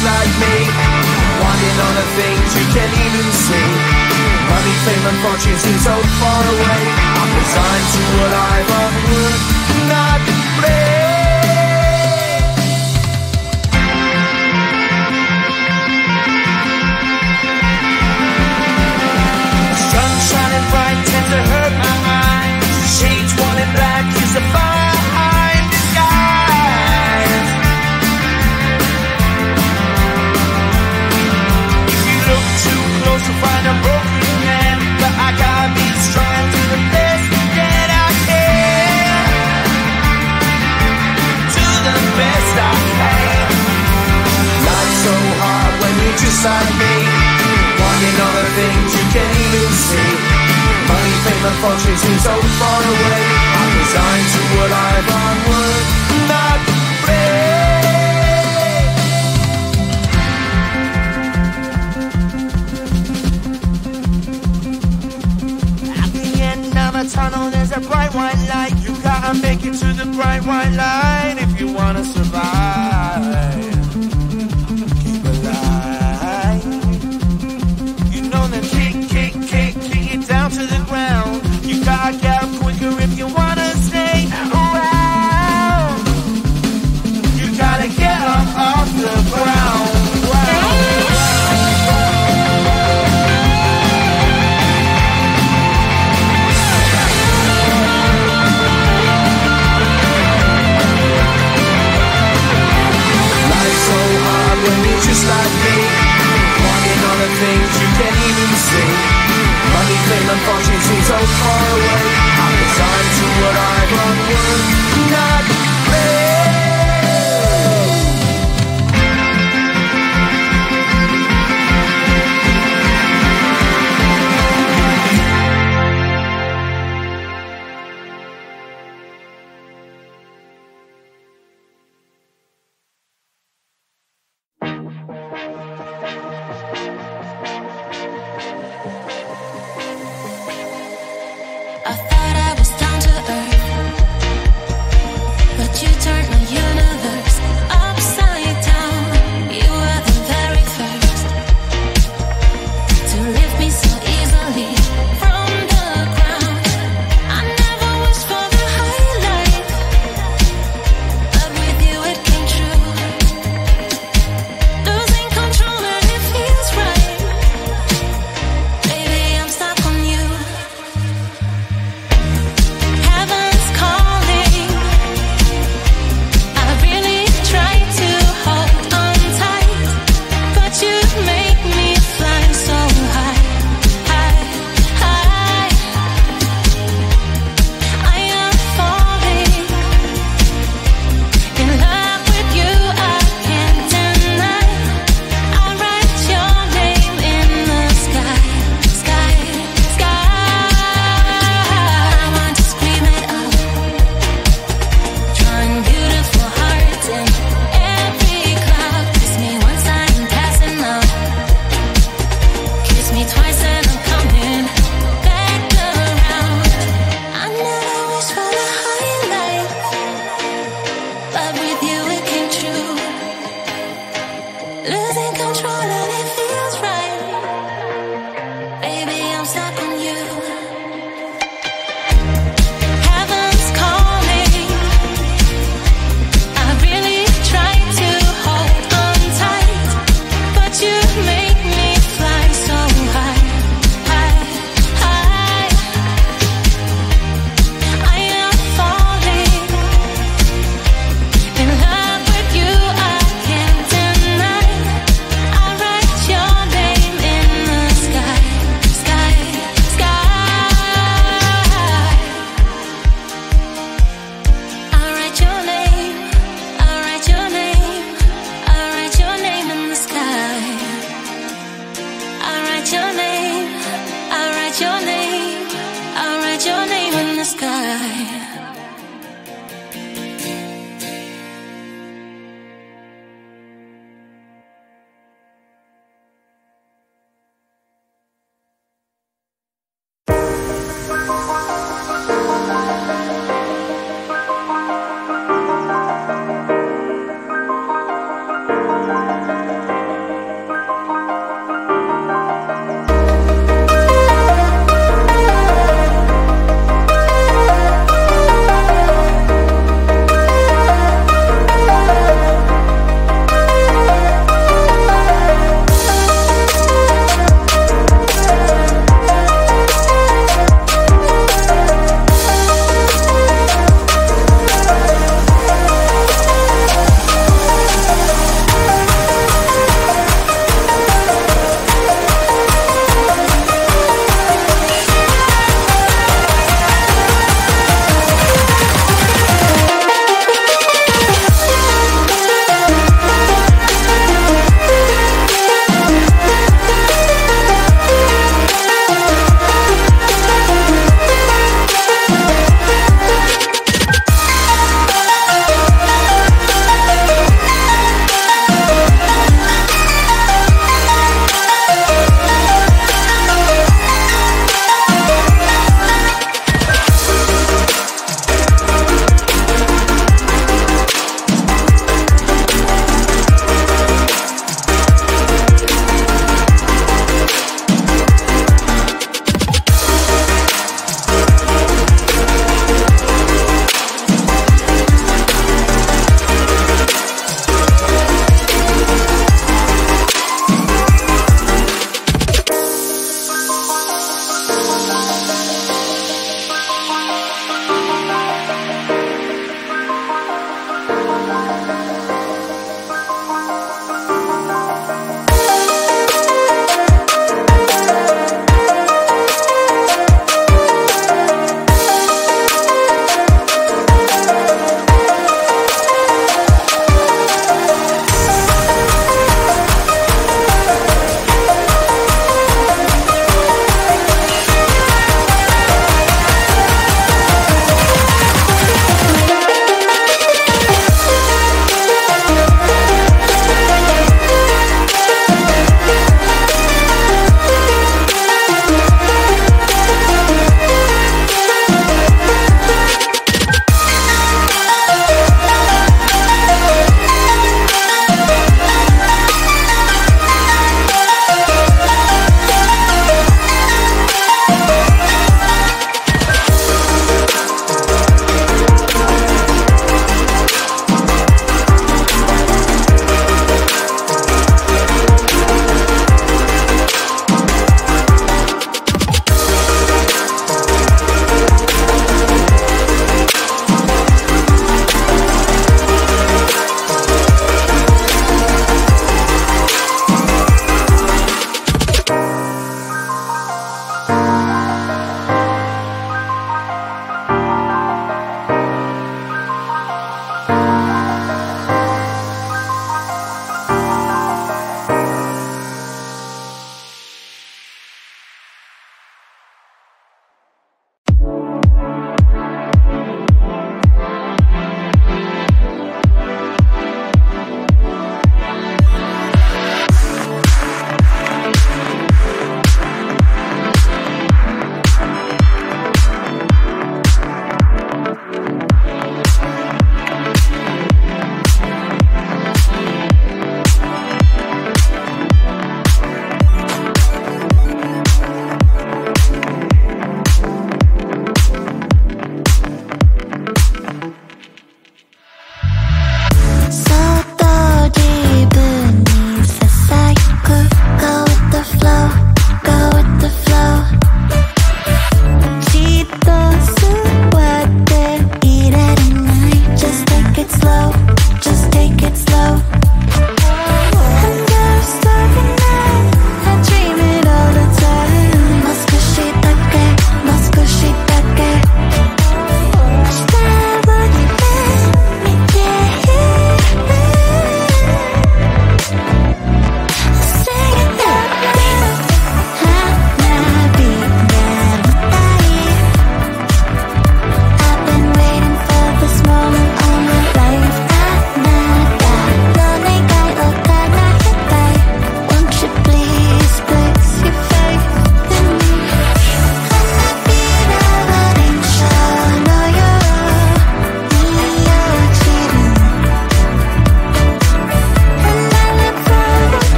just like me, wanting all the things you can't even see. Money, fame and fortune seem so far away. I'm resigned to a life of work, not play. Sun shining bright tends to hurt my mind. Shades worn in black is a fine disguise. If you look too close you'll find a broken man, but I gotta be strong to the best that I can. To the best I can. Life's so hard when you're just like me, wanting all the things you can't even see. Money, fame and fortune seem so far away. I'm resigned to a life on work, not play. At the end of a tunnel there's a bright white light. You gotta make it to the bright white light if you wanna survive. Keep alive. You know the kick it down to the ground. You gotta get up quicker if you wanna stay around. You gotta get up off the ground.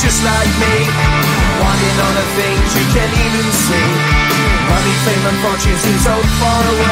just like me, wanting all the things you can't even see. Money, fame and fortune seem so far away.